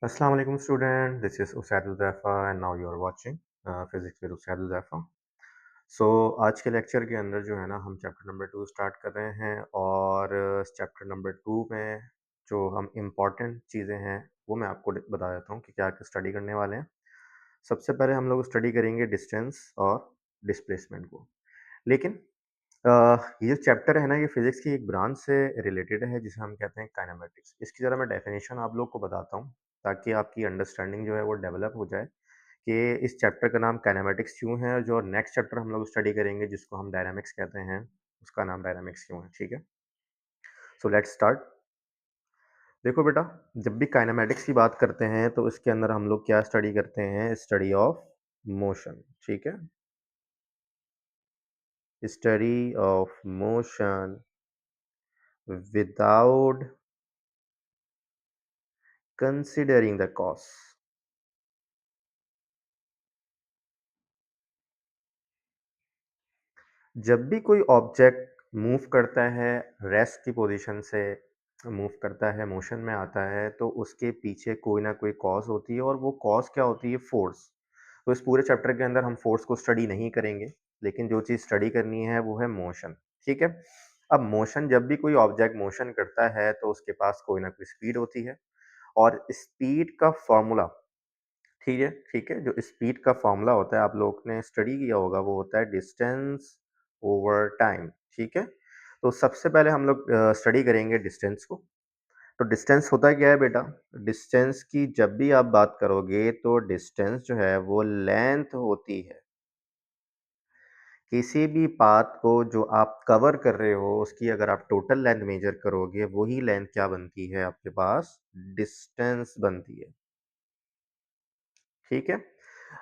Assalamu alaikum student, this is Usaid Uzaifa and now you are watching physics with Usaid Uzaifa. सो आज के lecture के अंदर जो है ना हम चैप्टर नंबर 2 स्टार्ट कर रहे हैं और चैप्टर नंबर 2 में जो हम इम्पॉर्टेंट चीज़ें हैं वो मैं आपको बता देता हूँ कि क्या स्टडी करने वाले हैं। सबसे पहले हम लोग स्टडी करेंगे डिस्टेंस और डिस्प्लेसमेंट को। लेकिन ये जो चैप्टर है ना ये फिजिक्स की एक ब्रांच से रिलेटेड है जिसे हम कहते हैं काइनेमेटिक्स। इसकी ज़रा मैं डेफिनेशन आप लोग को बताता हूँ ताकि आपकी अंडरस्टैंडिंग जो है वो डेवलप हो जाए कि इस चैप्टर का नाम काइनेमेटिक्स क्यों है और जो नेक्स्ट चैप्टर हम लोग स्टडी करेंगे जिसको हम डायनामिक्स कहते हैं उसका नाम डायनामिक्स क्यों है। ठीक है, सो लेट्स स्टार्ट। देखो बेटा, जब भी काइनेमेटिक्स की बात करते हैं तो इसके अंदर हम लोग क्या स्टडी करते हैं? Study of motion. ठीक है, study of motion without considering the cause. जब भी कोई ऑब्जेक्ट मूव करता है, रेस्ट की पोजीशन से मूव करता है, मोशन में आता है, तो उसके पीछे कोई ना कोई कॉज होती है और वो कॉज क्या होती है? फोर्स। तो इस पूरे चैप्टर के अंदर हम फोर्स को स्टडी नहीं करेंगे, लेकिन जो चीज़ स्टडी करनी है वो है मोशन। ठीक है, अब मोशन, जब भी कोई ऑब्जेक्ट मोशन करता है तो उसके पास कोई ना कोई स्पीड होती है और स्पीड का फॉर्मूला, ठीक है, जो स्पीड का फॉर्मूला होता है आप लोग ने स्टडी किया होगा, वो होता है डिस्टेंस ओवर टाइम। ठीक है, तो सबसे पहले हम लोग स्टडी करेंगे डिस्टेंस को। तो डिस्टेंस होता क्या है बेटा? डिस्टेंस की जब भी आप बात करोगे तो डिस्टेंस जो है वो लेंथ होती है। किसी भी पाथ को जो आप कवर कर रहे हो उसकी अगर आप टोटल लेंथ मेजर करोगे, वही लेंथ क्या बनती है आपके पास? डिस्टेंस बनती है। ठीक है,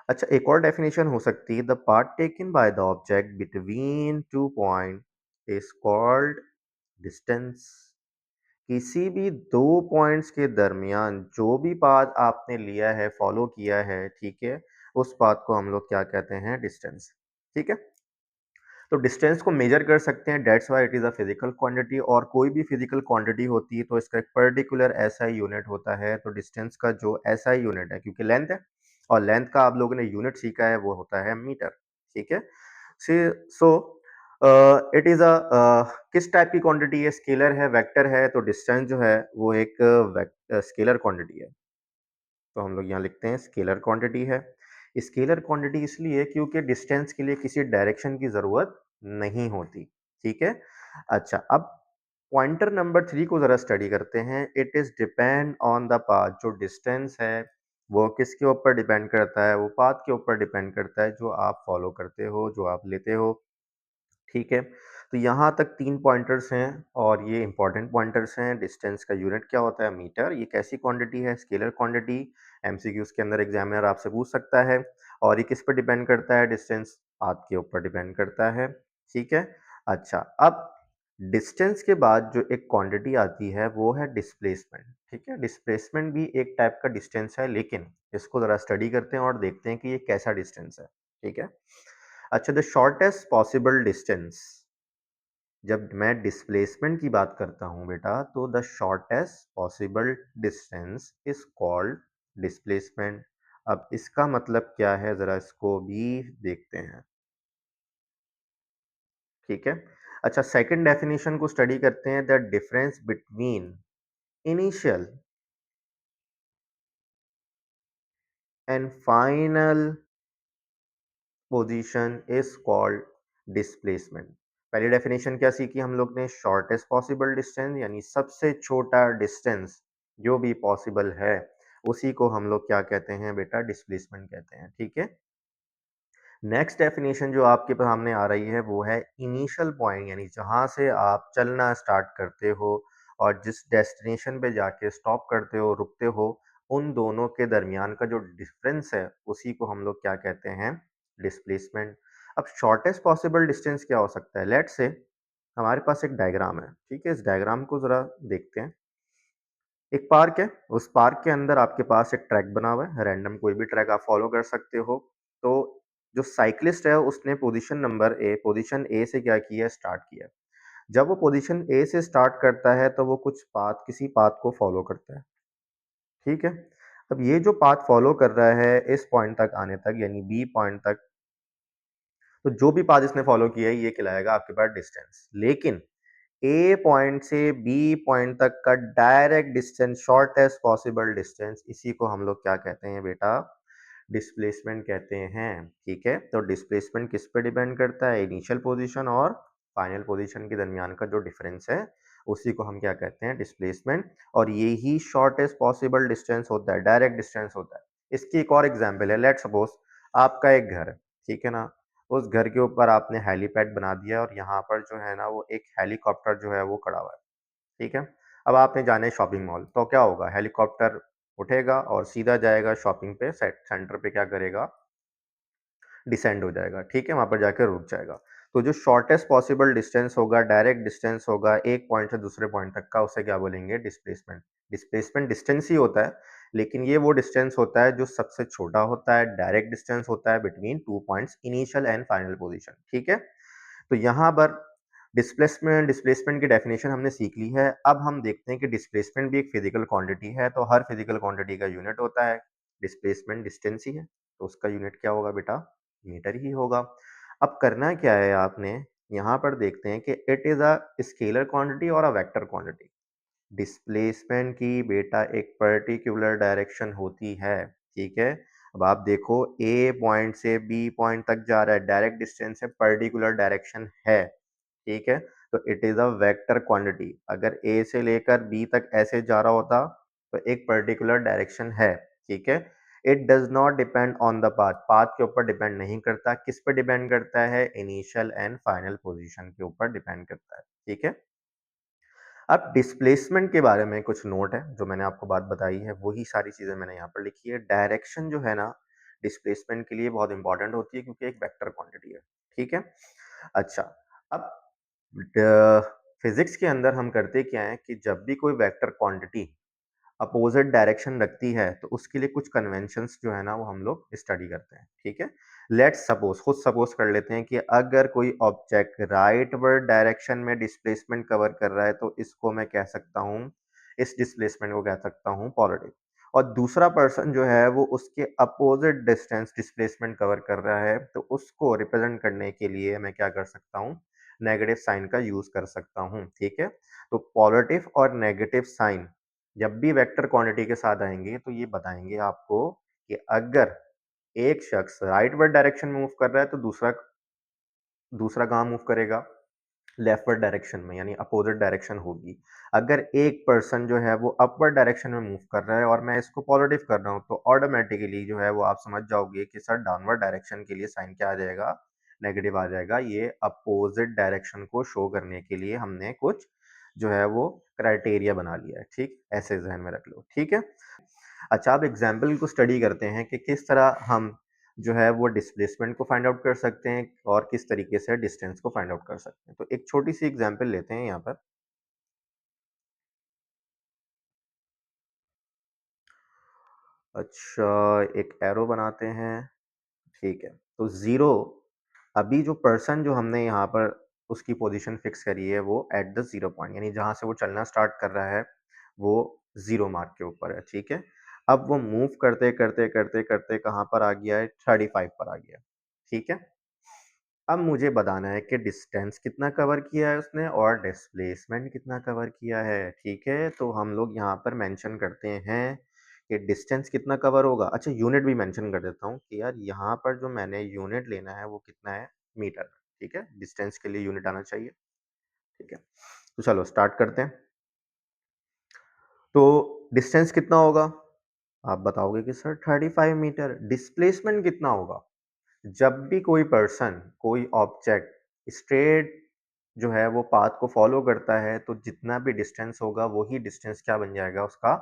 अच्छा, एक और डेफिनेशन हो सकती है, the path taken by the object between two point is called distance. किसी भी दो पॉइंट्स के दरमियान जो भी पाथ आपने लिया है, फॉलो किया है, ठीक है, उस पाथ को हम लोग क्या कहते हैं? डिस्टेंस। ठीक है, तो डिस्टेंस को मेजर कर सकते हैं, dates why it is a physical quantity. और कोई भी फिजिकल क्वांटिटी होती है तो इसका एक पर्टिकुलर एसआई यूनिट होता है। तो डिस्टेंस का जो एसआई यूनिट है, क्योंकि लेंथ है और लेंथ का आप लोगों ने यूनिट सीखा है, वो होता है मीटर। ठीक है, सो इट इज़ अ किस टाइप की क्वांटिटी है? स्केलर है, वेक्टर है? तो डिस्टेंस जो है वो एक स्केलर क्वांटिटी है। तो हम लोग यहाँ लिखते हैं स्केलर क्वांटिटी है। स्केलर क्वांटिटी इसलिए क्योंकि डिस्टेंस के लिए किसी डायरेक्शन की ज़रूरत नहीं होती। ठीक है? अच्छा, अब पॉइंटर नंबर 3 को ज़रा स्टडी करते हैं। It is depend on the path. जो डिस्टेंस है, वो किसके ऊपर डिपेंड करता है? वो पाथ के ऊपर डिपेंड करता है, जो आप फॉलो करते हो, जो आप लेते हो। ठीक है, तो यहाँ तक 3 पॉइंटर्स हैं और ये इंपॉर्टेंट पॉइंटर्स हैं। डिस्टेंस का यूनिट क्या होता है? मीटर। ये कैसी क्वांटिटी है? Scalar quantity. एमसीक्यूज़ के अंदर एग्जामिनर आपसे पूछ सकता है। और ये किस पर डिपेंड करता है? डिस्टेंस पाथ के ऊपर डिपेंड करता है। ठीक है, अच्छा, अब डिस्टेंस के बाद जो एक क्वांटिटी आती है वो है डिस्प्लेसमेंट। ठीक है, डिस्प्लेसमेंट भी एक टाइप का डिस्टेंस है, लेकिन इसको ज़रा स्टडी करते हैं और देखते हैं कि ये कैसा डिस्टेंस है। ठीक है, अच्छा, द शॉर्टेस्ट पॉसिबल डिस्टेंस। जब मैं डिस्प्लेसमेंट की बात करता हूँ बेटा, तो the shortest possible distance is called displacement. अब इसका मतलब क्या है, ज़रा इसको भी देखते हैं। ठीक है, अच्छा, सेकंड डेफिनेशन को स्टडी करते हैं। The difference between initial and final position is called displacement. पहली डेफिनेशन क्या सीखी हम लोग ने? शॉर्टेस्ट पॉसिबल डिस्टेंस, यानी सबसे छोटा डिस्टेंस जो भी पॉसिबल है, उसी को हम लोग क्या कहते हैं बेटा? डिस्प्लेसमेंट कहते हैं। ठीक है, नेक्स्ट डेफिनेशन जो आपके सामने आ रही है वो है इनिशियल पॉइंट, यानी जहां से आप चलना स्टार्ट करते हो और जिस डेस्टिनेशन पे जाके स्टॉप करते हो, रुकते हो, उन दोनों के दरमियान का जो डिफरेंस है उसी को हम लोग क्या कहते हैं? डिस्प्लेसमेंट। अब शॉर्टेस्ट पॉसिबल डिस्टेंस क्या हो सकता है? लेट्स से हमारे पास एक डायग्राम है। ठीक है, इस डायग्राम को जरा देखते हैं। एक पार्क है, उस पार्क के अंदर आपके पास एक ट्रैक बना हुआ है, रैंडम कोई भी ट्रैक आप फॉलो कर सकते हो। तो जो साइक्लिस्ट है उसने पोजीशन ए से क्या किया? स्टार्ट किया। जब वो पोजीशन ए से स्टार्ट करता है तो वो कुछ पाथ, किसी पाथ को फॉलो करता है। ठीक है, अब ये जो पाथ फॉलो कर रहा है इस पॉइंट तक आने तक, यानी बी पॉइंट तक, तो जो भी पाथ इसने फॉलो किया है ये कहलाएगा आपके पास डिस्टेंस। लेकिन ए पॉइंट से बी पॉइंट तक का direct distance, shortest possible distance, इसी को हम लोग क्या कहते हैं बेटा? डिस्प्लेसमेंट कहते हैं। ठीक है, तो डिस्प्लेसमेंट किस पे डिपेंड करता है? इनिशियल पोजीशन और फाइनल पोजीशन के दरमियान का जो डिफरेंस है उसी को हम क्या कहते हैं? डिस्प्लेसमेंट। और यही शॉर्टेस्ट पॉसिबल डिस्टेंस होता है, डायरेक्ट डिस्टेंस होता है। इसकी एक और एग्जांपल है, लेट सपोज आपका एक घर है, ठीक है ना? उस घर के ऊपर आपने हेलीपैड बना दिया और यहाँ पर जो है ना वो एक हेलीकॉप्टर जो है वो खड़ा हुआ है, ठीक है? अब आपने जाना है शॉपिंग मॉल, तो क्या होगा? हेलीकॉप्टर उठेगा और सीधा जाएगा शॉपिंग पे, सेंटर पे क्या करेगा? डिसेंड हो जाएगा, ठीक है? वहाँ पर जाकर रुक जाएगा। तो जो शॉर्टेस्ट पॉसिबल डिस्टेंस होगा, डायरेक्ट डिस्टेंस होगा एक पॉइंट से दूसरे पॉइंट तक का, उसे क्या बोलेंगे? डिस्प्लेसमेंट। डिस्प्लेसमेंट डिस्टेंस ही होता है, लेकिन ये वो डिस्टेंस होता है जो सबसे छोटा होता है, डायरेक्ट डिस्टेंस होता है between two points, initial and final position, ठीक है? तो यहाँ पर डिस्प्लेसमेंट डिस्प्लेसमेंट की डेफिनेशन हमने सीख ली है। अब हम देखते हैं कि डिस्प्लेसमेंट भी एक फिजिकल क्वांटिटी है, तो हर फिजिकल क्वांटिटी का यूनिट होता है। डिस्प्लेसमेंट डिस्टेंस ही है, तो उसका यूनिट क्या होगा बेटा? मीटर ही होगा। अब करना क्या है आपने? यहाँ पर देखते हैं कि it is a scalar quantity और अ वेक्टर क्वांटिटी। डिस्प्लेसमेंट की बेटा एक पर्टिकुलर डायरेक्शन होती है, ठीक है? अब आप देखो ए पॉइंट से बी पॉइंट तक जा रहा है, डायरेक्ट डिस्टेंस है, पर्टिकुलर डायरेक्शन है, ठीक है? तो it is a vector quantity. अगर ए से लेकर बी तक ऐसे जा रहा होता तो एक पर्टिकुलर डायरेक्शन है, ठीक है? It does not depend on the path. Path के ऊपर डिपेंड नहीं करता। किस पे डिपेंड करता है? इनिशियल एंड फाइनल पोजीशन के ऊपर डिपेंड करता है, ठीक है? अब डिस्प्लेसमेंट के बारे में कुछ नोट है, जो मैंने आपको बात बताई है वही सारी चीजें मैंने यहाँ पर लिखी है। डायरेक्शन जो है ना डिस्प्लेसमेंट के लिए बहुत इंपॉर्टेंट होती है, क्योंकि एक वेक्टर क्वांटिटी है, ठीक है? अच्छा, अब फिजिक्स के अंदर हम करते क्या है कि जब भी कोई वेक्टर क्वांटिटी अपोजिट डायरेक्शन रखती है तो उसके लिए कुछ कन्वेंशंस जो है ना वो हम लोग स्टडी करते हैं, ठीक है? लेट्स सपोज, खुद सपोज कर लेते हैं कि अगर कोई ऑब्जेक्ट राइटवर्ड डायरेक्शन में डिस्प्लेसमेंट कवर कर रहा है तो इसको मैं कह सकता हूँ, इस डिस्प्लेसमेंट को कह सकता हूँ पॉजिटिव। और दूसरा पर्सन जो है वो उसके अपोजिट डिस्टेंस डिस्प्लेसमेंट कवर कर रहा है, तो उसको रिप्रेजेंट करने के लिए मैं क्या कर सकता हूँ? नेगेटिव साइन का यूज कर सकता हूँ, ठीक है? तो पॉजिटिव और नेगेटिव साइन जब भी वेक्टर क्वांटिटी के साथ आएंगे तो ये बताएंगे आपको कि अगर एक शख्स राइटवर्ड डायरेक्शन में मूव कर रहा है तो दूसरा दूसरा कहाँ मूव करेगा? लेफ्टवर्ड डायरेक्शन में, यानी अपोजिट डायरेक्शन होगी। अगर एक पर्सन जो है वो अपवर्ड डायरेक्शन में मूव कर रहा है और मैं इसको पॉजिटिव कर रहा हूँ तो ऑटोमेटिकली जो है वो आप समझ जाओगे कि सर डाउनवर्ड डायरेक्शन के लिए साइन क्या आ जाएगा? नेगेटिव आ जाएगा। ये अपोजिट डायरेक्शन को शो करने के लिए हमने कुछ जो है वो क्राइटेरिया बना लिया है, ठीक? ऐसे ध्यान में रख लो, ठीक है? अच्छा, अब एग्जाम्पल को स्टडी करते हैं कि किस तरह हम जो है वो डिस्प्लेसमेंट को फाइंड आउट कर सकते हैं और किस तरीके से डिस्टेंस को फाइंड आउट कर सकते हैं। तो एक छोटी सी एग्जाम्पल लेते हैं यहाँ पर। अच्छा, एक एरो बनाते हैं, ठीक है? तो जीरो, अभी जो पर्सन जो हमने यहाँ पर उसकी पोजीशन फिक्स करी है वो एट द जीरो पॉइंट, यानी जहाँ से वो चलना स्टार्ट कर रहा है वो जीरो मार्क के ऊपर है, ठीक है? अब वो मूव करते करते करते करते कहाँ पर आ गया है? 35 पर आ गया, ठीक है? अब मुझे बताना है कि डिस्टेंस कितना कवर किया है उसने और डिस्प्लेसमेंट कितना कवर किया है, ठीक है? तो हम लोग यहाँ पर मेंशन करते हैं कि डिस्टेंस कितना कवर होगा। अच्छा, यूनिट भी मेंशन कर देता हूँ कि यार यहाँ पर जो मैंने यूनिट लेना है वो कितना है? मीटर, ठीक है? डिस्टेंस के लिए यूनिट आना चाहिए, ठीक है? तो चलो स्टार्ट करते हैं। तो डिस्टेंस कितना होगा? आप बताओगे कि सर 35 मीटर। डिस्प्लेसमेंट कितना होगा? जब भी कोई पर्सन, कोई ऑब्जेक्ट स्ट्रेट जो है वो पाथ को फॉलो करता है तो जितना भी डिस्टेंस होगा वही डिस्टेंस क्या बन जाएगा? उसका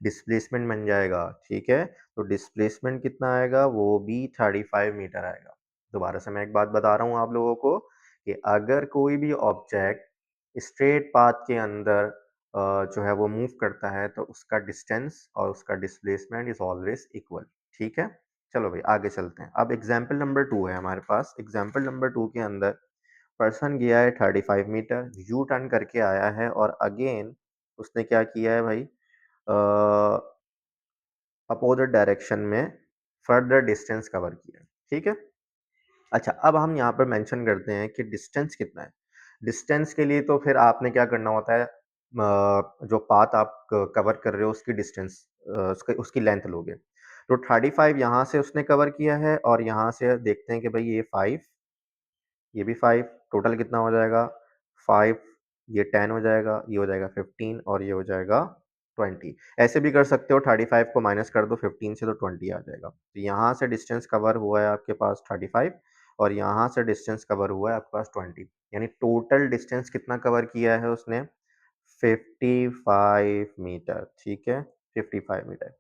डिस्प्लेसमेंट बन जाएगा, ठीक है? तो डिस्प्लेसमेंट कितना आएगा? वो भी 35 मीटर आएगा। दोबारा से मैं एक बात बता रहा हूँ आप लोगों को कि अगर कोई भी ऑब्जेक्ट स्ट्रेट पाथ के अंदर जो है वो मूव करता है तो उसका डिस्टेंस और उसका डिस्प्लेसमेंट इज ऑलवेज इक्वल, ठीक है? चलो भाई आगे चलते हैं। अब एग्जाम्पल नंबर 2 है हमारे पास। एग्जाम्पल नंबर 2 के अंदर पर्सन गया है 35 मीटर, यू टर्न करके आया है और अगेन उसने क्या किया है भाई? अपोजिट डायरेक्शन में फर्दर डिस्टेंस कवर किया है, ठीक है। अच्छा, अब हम यहाँ पर मेंशन करते हैं कि डिस्टेंस कितना है। डिस्टेंस के लिए तो फिर आपने क्या करना होता है, जो पाथ आप कवर कर रहे हो उसकी डिस्टेंस, उसकी उसकी लेंथ लोगे। तो 35 यहाँ से उसने कवर किया है और यहाँ से देखते हैं कि भाई ये 5, ये भी 5, टोटल कितना हो जाएगा 5, ये 10 हो जाएगा, ये हो जाएगा 15 और ये हो जाएगा 20। ऐसे भी कर सकते हो, 35 को माइनस कर दो 15 से तो 20 आ जाएगा। तो यहाँ से डिस्टेंस कवर हुआ है आपके पास 35 और यहाँ से डिस्टेंस कवर हुआ है आपके पास 20, यानी टोटल डिस्टेंस कितना कवर किया है उसने, 55 मीटर, ठीक है, 55 मीटर।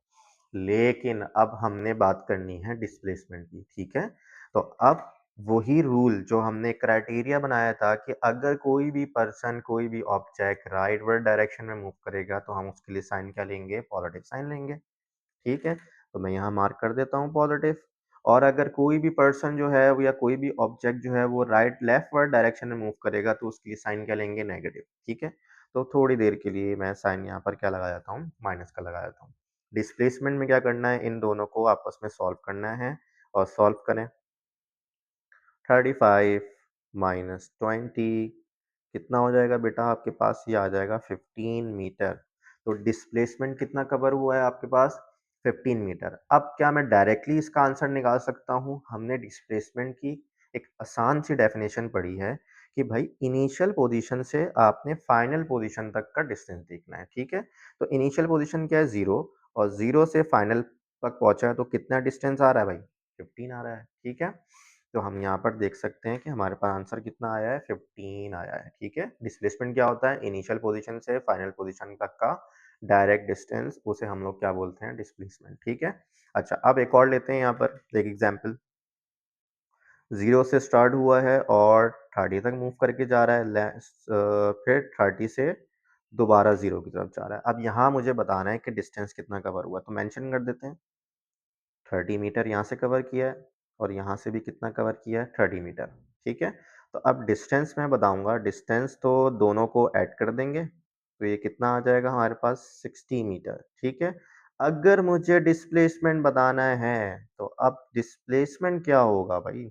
लेकिन अब हमने बात करनी है डिस्प्लेसमेंट की, ठीक है। तो अब वही रूल जो हमने क्राइटेरिया बनाया था कि अगर कोई भी पर्सन, कोई भी ऑब्जेक्ट राइटवर्ड डायरेक्शन में मूव करेगा तो हम उसके लिए साइन क्या लेंगे, पॉजिटिव साइन लेंगे, ठीक है। तो मैं यहाँ मार्क कर देता हूँ पॉजिटिव। और अगर कोई भी पर्सन जो है वो या कोई भी ऑब्जेक्ट जो है वो राइट लेफ्टवर्ड डायरेक्शन में मूव करेगा तो उसके लिए साइन क्या लेंगे, नेगेटिव, ठीक है। तो थोड़ी देर के लिए मैं साइन यहाँ पर क्या लगा जाता हूँ, माइनस का लगा जाता हूँ। डिस्प्लेसमेंट में क्या करना है, इन दोनों को आपस में सॉल्व करना है और सॉल्व करें। 35 माइनस 20 कितना हो जाएगा बेटा आपके पास, ये आ जाएगा 15 मीटर। तो डिस्प्लेसमेंट कितना कवर हुआ है आपके पास, 15 मीटर। अब क्या मैं डायरेक्टली इसका आंसर निकाल सकता हूँ, हमने डिस्प्लेसमेंट की एक आसान सी डेफिनेशन पढ़ी है कि भाई इनिशियल पोजीशन से आपने फाइनल पोजीशन तक का डिस्टेंस देखना है, ठीक है। तो इनिशियल पोजीशन क्या है, 0, और 0 से फाइनल तक पहुंचा है तो कितना डिस्टेंस आ रहा है भाई, 15 आ रहा है, ठीक है। तो हम यहाँ पर देख सकते हैं कि हमारे पास आंसर कितना आया है, 15 आया है, ठीक है। डिस्प्लेसमेंट क्या होता है, इनिशियल पोजीशन से फाइनल पोजीशन तक का डायरेक्ट डिस्टेंस, उसे हम लोग क्या बोलते हैं, डिस्प्लेसमेंट, ठीक है। अच्छा, अब एक और लेते हैं यहाँ पर एक एग्जाम्पल। 0 से स्टार्ट हुआ है और 30 तक मूव करके जा रहा है, फिर 30 से दोबारा 0 की तरफ जा रहा है। अब यहाँ मुझे बताना है कि डिस्टेंस कितना कवर हुआ, तो मेंशन कर देते हैं। 30 मीटर यहाँ से कवर किया है और यहाँ से भी कितना कवर किया है, 30 मीटर, ठीक है। तो अब डिस्टेंस मैं बताऊंगा, डिस्टेंस तो दोनों को ऐड कर देंगे तो ये कितना आ जाएगा हमारे पास, 60 मीटर, ठीक है। अगर मुझे डिस्प्लेसमेंट बताना है तो अब डिस्प्लेसमेंट क्या होगा भाई,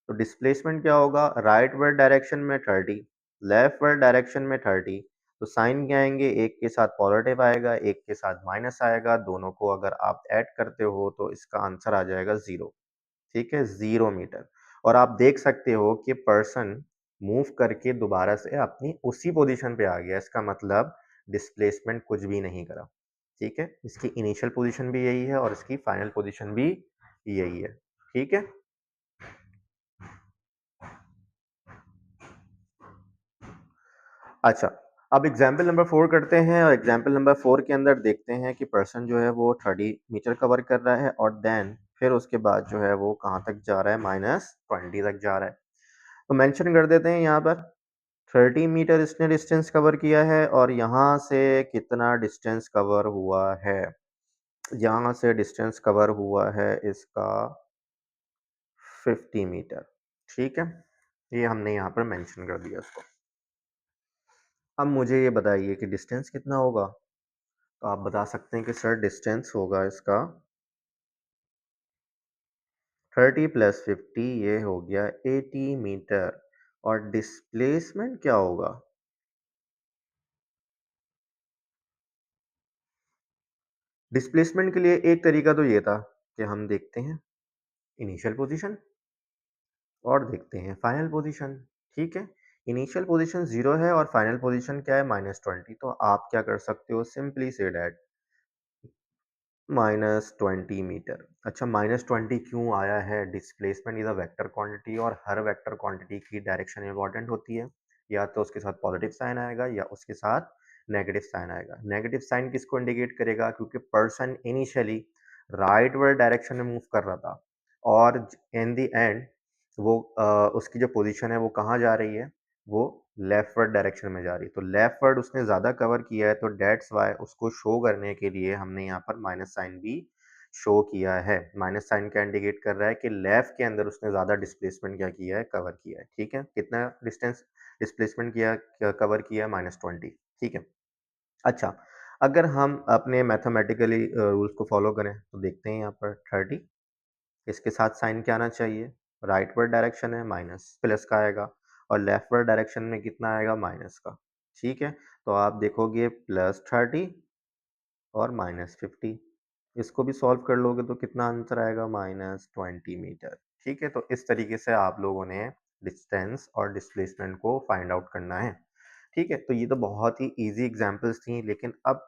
तो डिस्प्लेसमेंट क्या होगा, राइट वर्ड डायरेक्शन में 30, लेफ्ट वर्ड डायरेक्शन में 30। तो साइन क्या आएंगे, एक के साथ पॉजिटिव आएगा, एक के साथ माइनस आएगा, दोनों को अगर आप ऐड करते हो तो इसका आंसर आ जाएगा 0, ठीक है, 0 मीटर। और आप देख सकते हो कि पर्सन मूव करके दोबारा से अपनी उसी पोजीशन पे आ गया, इसका मतलब डिस्प्लेसमेंट कुछ भी नहीं करा, ठीक है। इसकी इनिशियल पोजीशन भी यही है और इसकी फाइनल पोजीशन भी यही है, ठीक है। अच्छा, अब एग्जाम्पल नंबर 4 करते हैं और एग्जाम्पल नंबर 4 के अंदर देखते हैं कि पर्सन जो है वो 30 मीटर कवर कर रहा है और देन फिर उसके बाद जो है वो कहाँ तक जा रहा है, -20 तक जा रहा है। तो मेंशन कर देते हैं यहाँ पर 30 मीटर इसने डिस्टेंस कवर किया है और यहाँ से कितना डिस्टेंस कवर हुआ है, यहाँ से डिस्टेंस कवर हुआ है इसका 50 मीटर, ठीक है। ये हमने यहाँ पर मेंशन कर दिया इसको। अब मुझे ये बताइए कि डिस्टेंस कितना होगा, तो आप बता सकते हैं कि सर डिस्टेंस होगा इसका 30 प्लस 50, ये हो गया 80 मीटर। और डिस्प्लेसमेंट क्या होगा, डिस्प्लेसमेंट के लिए एक तरीका तो ये था कि हम देखते हैं इनिशियल पोजीशन और देखते हैं फाइनल पोजीशन, ठीक है। इनिशियल पोजीशन 0 है और फाइनल पोजीशन क्या है, -20। तो आप क्या कर सकते हो, सिंपली से डैट -20 मीटर। अच्छा, -20 क्यों आया है, displacement is a vector quantity और हर वेक्टर क्वांटिटी की डायरेक्शन इंपॉर्टेंट होती है, या तो उसके साथ पॉजिटिव साइन आएगा या उसके साथ नेगेटिव साइन आएगा। नेगेटिव साइन किसको इंडिकेट करेगा, क्योंकि person initially right word direction में मूव कर रहा था और इन द एंड वो उसकी जो पोजीशन है वो कहाँ जा रही है, वो लेफ्टवर्ड डायरेक्शन में जा रही है। तो लेफ्टवर्ड उसने ज़्यादा कवर किया है तो डेट्स वाई उसको शो करने के लिए हमने यहाँ पर माइनस साइन भी शो किया है। माइनस साइन क्या इंडिकेट कर रहा है कि लेफ्ट के अंदर उसने ज़्यादा डिस्प्लेसमेंट क्या किया है, कवर किया है, ठीक है। कितना डिस्टेंस डिस्प्लेसमेंट किया, कवर किया है, -20, ठीक है। अच्छा, अगर हम अपने मैथमेटिकली रूल्स को फॉलो करें तो देखते हैं यहाँ पर 30, इसके साथ साइन क्या आना चाहिए, राइटवर्ड डायरेक्शन है माइनस प्लस का आएगा, और लेफ्टवर्ड डायरेक्शन में कितना आएगा, माइनस का। ठीक है, तो आप देखोगे +30 और -50, इसको भी सॉल्व कर लोगे तो कितना आंसर आएगा, -20 मीटर। ठीक है, तो इस तरीके से आप लोगों ने डिस्टेंस और डिस्प्लेसमेंट को फाइंड आउट करना है। ठीक है, तो ये तो बहुत ही इजी एग्जांपल्स थी, लेकिन अब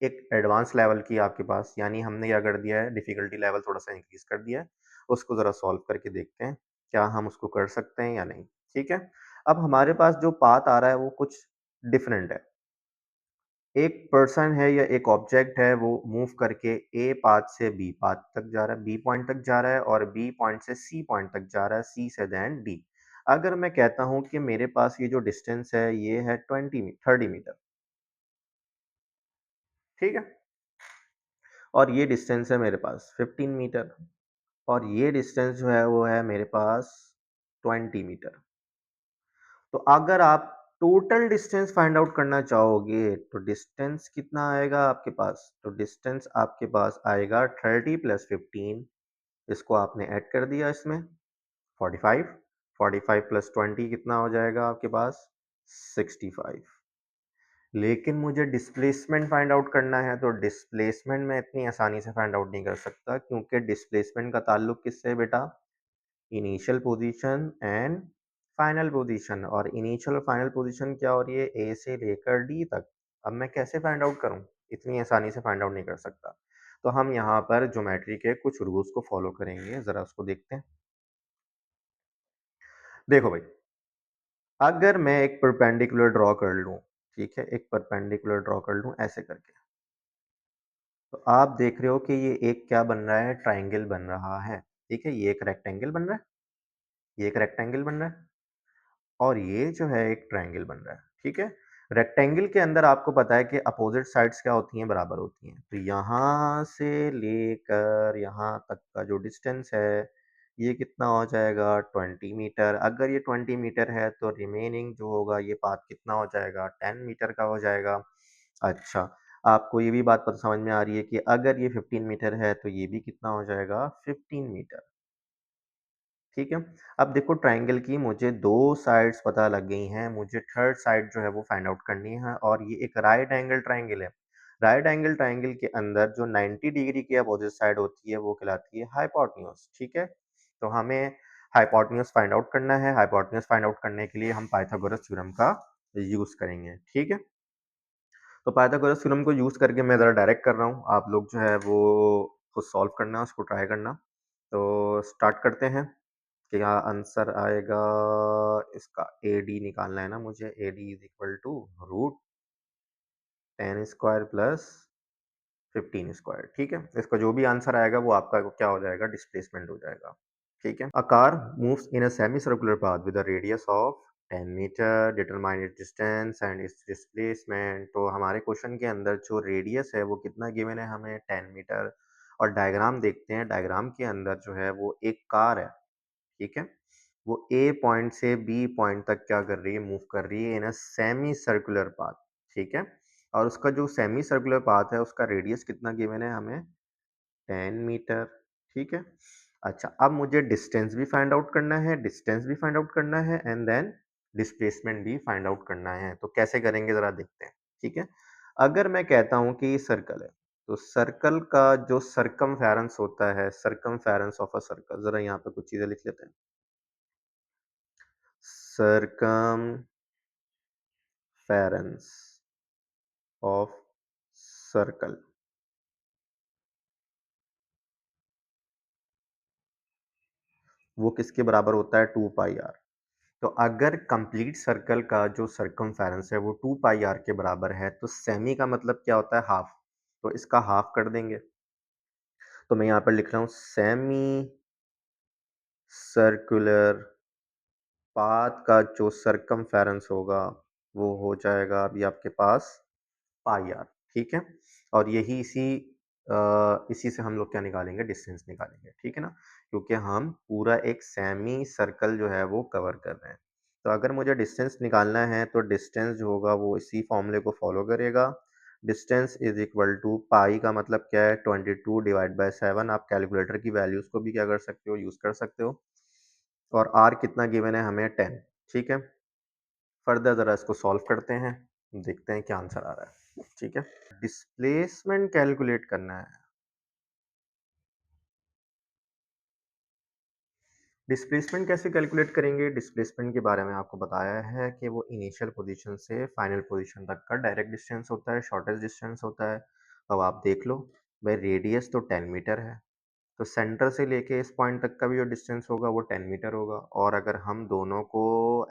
एक एडवांस लेवल की आपके पास, यानी हमने क्या कर दिया है, डिफिकल्टी लेवल थोड़ा सा इंक्रीज कर दिया है। उसको ज़रा सॉल्व करके देखते हैं क्या हम उसको कर सकते हैं या नहीं। ठीक है, अब हमारे पास जो पाथ आ रहा है वो कुछ डिफरेंट है। एक पर्सन है या एक ऑब्जेक्ट है, वो मूव करके ए पाथ से बी पाथ तक जा रहा है, बी पॉइंट तक जा रहा है, और बी पॉइंट से सी पॉइंट तक जा रहा है, सी से देन डी। अगर मैं कहता हूं कि मेरे पास ये जो डिस्टेंस है ये है 30 मीटर, ठीक है, और ये डिस्टेंस है मेरे पास 15 मीटर, और ये डिस्टेंस जो है वो है मेरे पास 20 मीटर। तो अगर आप टोटल डिस्टेंस फाइंड आउट करना चाहोगे तो डिस्टेंस कितना आएगा आपके पास, तो डिस्टेंस आपके पास आएगा 30 + 15, इसको आपने ऐड कर दिया इसमें 45, 45 + 20 कितना हो जाएगा आपके पास, 65। लेकिन मुझे डिस्प्लेसमेंट फाइंड आउट करना है, तो डिस्प्लेसमेंट मैं इतनी आसानी से फाइंड आउट नहीं कर सकता, क्योंकि डिस्प्लेसमेंट का ताल्लुक किससे है बेटा, initial position and final position, और इनिशियल और फाइनल पोजीशन क्या हो रही है, ए से लेकर डी तक। अब मैं कैसे फाइंड आउट करूं, इतनी आसानी से फाइंड आउट नहीं कर सकता। तो हम यहाँ पर ज्योमेट्री के कुछ रूल्स को फॉलो करेंगे, जरा उसको देखते हैं। देखो भाई, अगर मैं एक परपेंडिकुलर ड्रॉ कर लूं, ठीक है, एक परपेंडिकुलर ड्रॉ कर लूं ऐसे करके, तो आप देख रहे हो कि ये एक क्या बन रहा है, ट्राइंगल बन रहा है। ठीक है, ये एक रेक्टेंगल बन रहा है, ये एक रेक्टेंगल बन रहा है, और ये जो है एक ट्रायंगल बन रहा है। ठीक है, रेक्टेंगल के अंदर आपको पता है कि अपोजिट साइड्स क्या होती हैं, बराबर होती हैं। तो यहाँ से लेकर यहाँ तक का जो डिस्टेंस है ये कितना हो जाएगा, 20 मीटर। अगर ये 20 मीटर है तो रिमेनिंग जो होगा ये पाथ कितना हो जाएगा, 10 मीटर का हो जाएगा। अच्छा, आपको ये भी बात पता समझ में आ रही है कि अगर ये 15 मीटर है तो ये भी कितना हो जाएगा, 15 मीटर। ठीक है, अब देखो ट्रायंगल की मुझे दो साइड्स पता लग गई हैं, मुझे थर्ड साइड जो है वो फाइंड आउट करनी है, और ये एक राइट एंगल ट्रायंगल है। राइट एंगल ट्रायंगल के अंदर जो 90 डिग्री की अपोजिट साइड होती है वो कहलाती है हाइपोटेन्यूज। ठीक है, तो हमें हाइपोटेन्यूज फाइंड आउट करना है। हाइपोटेन्यूज फाइंड आउट करने के लिए हम पाइथागोरस थ्योरम का यूज करेंगे। ठीक है, तो पाइथागोरस थ्योरम को यूज करके मैं ज़रा डायरेक्ट कर रहा हूँ, आप लोग जो है वो खुद सॉल्व करना, उसको ट्राई करना। तो स्टार्ट करते हैं कि यहाँ आंसर आएगा, इसका ए डी निकालना है ना मुझे, A D is equal to √10² plus 15²। ठीक है, इसका जो भी आंसर आएगा वो आपका क्या हो जाएगा, डिस्प्लेसमेंट हो जाएगा। ठीक है, a car moves in a semi circular path with a radius of 10 meter, determine its distance and its displacement. तो हमारे क्वेश्चन के अंदर जो रेडियस है वो कितना गिवन है हमें, 10 मीटर, और डायग्राम देखते हैं। डायग्राम के अंदर जो है वो एक कार है। ठीक है, वो ए पॉइंट से बी पॉइंट तक क्या कर रही है, मूव कर रही है इन अ सेमी सर्कुलर पाथ। ठीक है, और उसका जो सेमी सर्कुलर पाथ है उसका रेडियस कितना गिवन है हमें, 10 मीटर। ठीक है, अच्छा, अब मुझे डिस्टेंस भी फाइंड आउट करना है, डिस्टेंस भी फाइंड आउट करना है, एंड देन डिस्प्लेसमेंट भी फाइंड आउट करना है। तो कैसे करेंगे जरा देखते हैं। ठीक है, अगर मैं कहता हूं कि ये सर्कल है, तो सर्कल का जो सरकमफेरेंस होता है, सरकमफेरेंस ऑफ अ सर्कल, जरा यहाँ पे कुछ चीजें लिख लेते हैं। सरकमफेरेंस ऑफ सर्कल, वो किसके बराबर होता है, 2πr। तो अगर कंप्लीट सर्कल का जो सरकमफेरेंस है वो 2πr के बराबर है, तो सेमी का मतलब क्या होता है, हाफ। तो इसका हाफ कर देंगे। तो मैं यहाँ पर लिख रहा हूँ सेमी सर्कुलर पाथ का जो सरकमफेरेंस होगा वो हो जाएगा अभी आपके पास πr। ठीक है, और यही इसी से हम लोग क्या निकालेंगे, डिस्टेंस निकालेंगे। ठीक है ना, क्योंकि हम पूरा एक सेमी सर्कल जो है वो कवर कर रहे हैं। तो अगर मुझे डिस्टेंस निकालना है तो डिस्टेंस जो होगा वो इसी फॉर्मूले को फॉलो करेगा, डिस्टेंस इज इक्वल टू पाई का मतलब क्या है 22/7। आप कैलकुलेटर की वैल्यूज को भी क्या कर सकते हो, यूज कर सकते हो। और आर कितना गिवन है हमें 10। ठीक है, फर्दर जरा इसको सॉल्व करते हैं, देखते हैं क्या आंसर आ रहा है। ठीक है, डिस्प्लेसमेंट कैलकुलेट करना है। डिस्प्लेसमेंट कैसे कैलकुलेट करेंगे? डिस्प्लेसमेंट के बारे में आपको बताया है कि वो इनिशियल पोजीशन से फाइनल पोजीशन तक का डायरेक्ट डिस्टेंस होता है, शॉर्टेस्ट डिस्टेंस होता है। अब आप देख लो भाई, रेडियस तो 10 मीटर है, तो सेंटर से लेके इस पॉइंट तक का भी जो डिस्टेंस होगा वो 10 मीटर होगा। और अगर हम दोनों को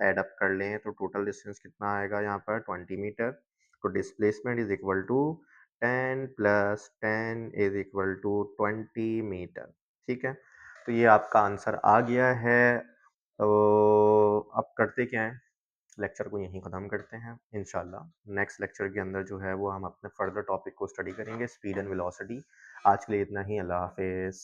ऐड अप कर लें तो टोटल डिस्टेंस कितना आएगा यहाँ पर 20 मीटर। तो displacement is equal to 10 plus 10 is equal to 20 meter. ठीक है, तो ये आपका आंसर आ गया है। तो अब करते क्या है, लेक्चर को यहीं ख़त्म करते हैं। इंशाल्लाह नेक्स्ट लेक्चर के अंदर जो है वो हम अपने फर्दर टॉपिक को स्टडी करेंगे, स्पीड एंड वेलोसिटी। आज के लिए इतना ही, अल्लाह हाफिज़।